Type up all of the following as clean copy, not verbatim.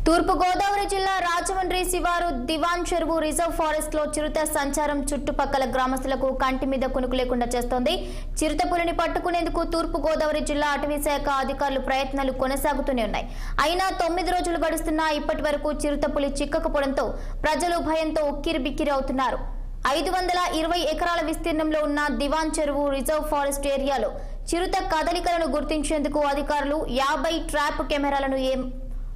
తూర్పు గోదావరి జిల్లా రాజమండ్రి శివారు దివాన్ చెరువు రిజర్వ్ ఫారెస్ట్ లో చిరుత సంచారం చుట్టుపక్కల గ్రామస్తులకు కంటి మీద కునుకు లేకుండా చేస్తోంది. చిరుత పులిని పట్టుకునేందుకు తూర్పు గోదావరి జిల్లా అటవీ శాఖ అధికారులు ప్రయత్నాలు కొనసాగుతూనే ఉన్నాయి. అయినా 9 రోజులు గడుస్తున్నా ఇప్పటి వరకు చిరుత పులి చిక్కకపోవడంతో ప్రజలు భయంతో ఉక్కిరిబిక్కిరి అవుతున్నారు. 520 ఎకరాల విస్తీర్ణంలో ఉన్న దివాన్ చెరువు రిజర్వ్ ఫారెస్ట్ ఏరియాలో చిరుత కదలికలను గుర్తించేందుకు అధికారులు 50 ట్రాప్ కెమెరాలను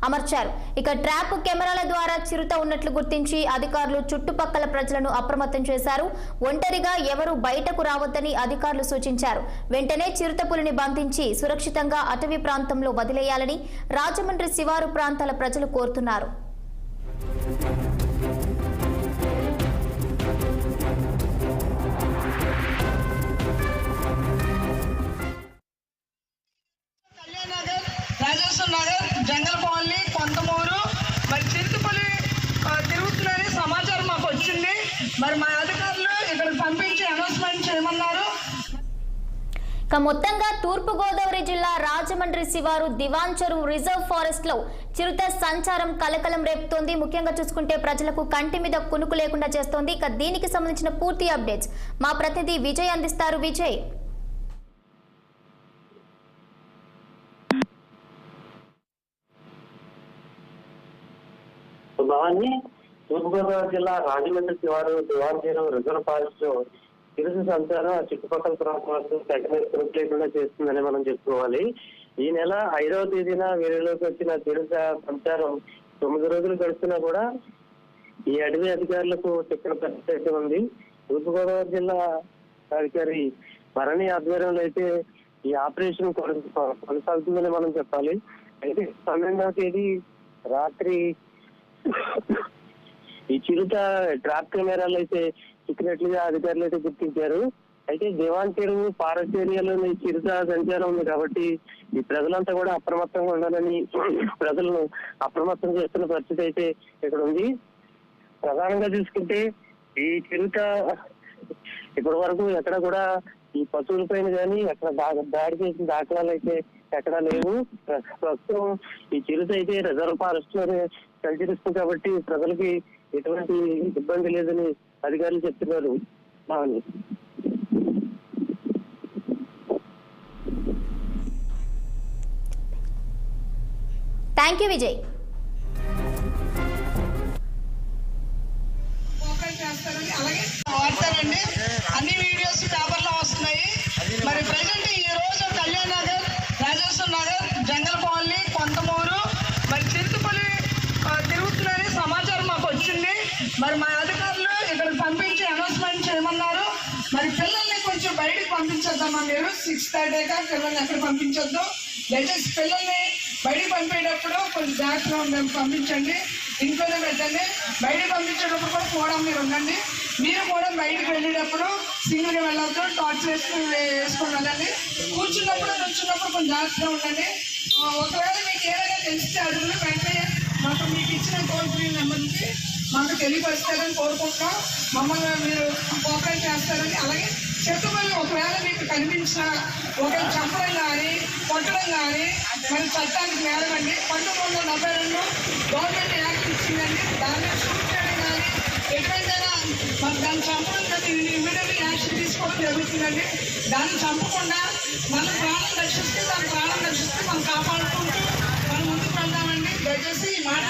అమర్చారు. ఇక ట్రాప్ కెమెరాల ద్వారా చిరుత ఉన్నట్లు గుర్తించి అధికారులు చుట్టుపక్కల ప్రజలను అప్రమత్తం చేశారు. ఒంటరిగా ఎవరూ బయటకు రావద్దని అధికారులు సూచించారు. వెంటనే చిరుత పులిని బంధించి సురక్షితంగా అటవీ ప్రాంతంలో వదిలేయాలని రాజమండ్రి శివారు ప్రాంతాల ప్రజలు కోరుతున్నారు. జంగల్ కాలనీ కొంతమూరు మరి చిరుతపులి తిరుగుతుందని సమాచారం మాకు వచ్చింది. మరి మా అధికారులు ఇక్కడికి పంపించి అనౌన్స్మెంట్ చేయమన్నారు. మొత్తంగా తూర్పు గోదావరి జిల్లా రాజమండ్రి శివారు దివాన్ చెరువు రిజర్వ్ ఫారెస్ట్ లో చిరుత సంచారం కలకలం రేపుతోంది. ముఖ్యంగా చూసుకుంటే ప్రజలకు కంటి మీద కునుకు లేకుండా చేస్తోంది. ఇక దీనికి సంబంధించిన పూర్తి అప్డేట్స్ మా ప్రతినిధి విజయ్ అందిస్తారు. విజయ్, భవాన్ని తూర్పుగోదావరి జిల్లా రాజమండ్రి శివారు దివాన్ చెరువు రిజర్వ్ ఫారెస్ట్ లో చిరుత సంచారం చుట్టుపక్కల ప్రాంతాలకు కునుకు లేకుండా చేస్తుందని మనం చెప్పుకోవాలి. ఈ నెల 5వ తేదీన వేరేలోకి వచ్చిన చిరుత సంచారం 9 రోజులు గడుస్తున్నా కూడా ఈ అటవీ అధికారులకు చిక్కన పరిస్థితి ఉంది. తూర్పుగోదావరి జిల్లా అధికారి భరణి ఆధ్వర్యంలో అయితే ఈ ఆపరేషన్ కొనసాగుతుందని మనం చెప్పాలి. అయితే 12వ తేదీ రాత్రి ఈ చిరుత ట్రాప్ కెమెరాలు అయితే చిక్కినట్లుగా అధికారులు అయితే గుర్తించారు. అయితే దివాన్ చెరువు ఫారెస్ట్ ఏరియాలోని చిరుత సంచారం ఉంది కాబట్టి ఈ ప్రజలంతా కూడా అప్రమత్తంగా ఉండాలని ప్రజలను అప్రమత్తం చేస్తున్న పరిస్థితి అయితే ఇక్కడ ఉంది. ప్రధానంగా చూసుకుంటే ఈ చిరుత ఇప్పటి వరకు ఎక్కడ కూడా ఈ పశువుల పైన కానీ ఎక్కడ దాడి చేసిన దాఖలాలు అయితే ఎక్కడా లేవు. ప్రస్తుతం ఈ చిరుత అయితే రిజర్వ్ ఫారెస్ట్ లోనే సంచరిస్తుంది కాబట్టి ప్రజలకి ఎటువంటి ఇబ్బంది లేదని అధికారులు చెప్తున్నారు. Thank you Vijay. అలాగే వాడతారండి, అన్ని వీడియోస్ పేపర్లో వస్తున్నాయి. మరి ప్రజెంట్ ఈ రోజు కళ్యాణ్ నగర్, రాజేశ్వర్ నగర్, జంగల్ కాలనీ కొంతమూరు మరి చిరుతపులి తిరుగుతుందని సమాచారం మాకు వచ్చింది. మరి మా అధికారులు ఇక్కడికి పంపించి అనౌన్స్మెంట్ చేయమన్నారు. మరి పిల్లల్ని కొంచెం బయటకు పంపించేద్దామా, మీరు 6:30 పిల్లల్ని ఎక్కడ పంపించొద్దు. దయచేసి పిల్లల్ని బయటకు పంపేటప్పుడు కొంచెం జాగ్రత్తగా పంపించండి, ఇంట్లోనే పెట్టండి. బయటకు పంపించేటప్పుడు కూడా కూడా మీరు ఉండండి. మీరు కూడా బయటకు వెళ్ళేటప్పుడు సింగిల్గా వెళ్ళొద్దు, టార్చ్ వేసుకొని వెళ్ళండి. కూర్చున్నప్పుడు నుంచున్నప్పుడు కొంచెం జాగ్రత్తగా ఉండండి. ఒకవేళ మీకు ఏదైనా తెలిస్తే అడుగులు వెంటనే మాకు మీకు ఇచ్చిన టోల్ ఫ్రీ నెంబర్కి మాకు తెలియపరుస్తారని కోరుకుంటున్నాం. మమ్మల్ని మీరు కోఆపరేట్ చేస్తారని. అలాగే చెట్టుపల్లి ఒకవేళ మీకు కనిపించిన ఒకవేళ చంపడం కానీ కొట్టడం కానీ మరి చట్టానికి నేరమండి. 1972 గవర్నమెంట్ యాక్ట్ ఇచ్చిందండి. దాన్ని షూట్ చేయడం కానీ ఎక్కడైనా మరి దాన్ని చంపడం కానీ ఇమీడియట్లీ యాక్షన్ తీసుకోవడం జరుగుతుందండి. దాన్ని చంపకుండా మన ప్రాణం రక్షిస్తే దాని ప్రాణం రక్షిస్తే మనం కాపాడుకుంటూ మనం ముందుకు వెళ్దామండి. దయచేసి ఈ మాట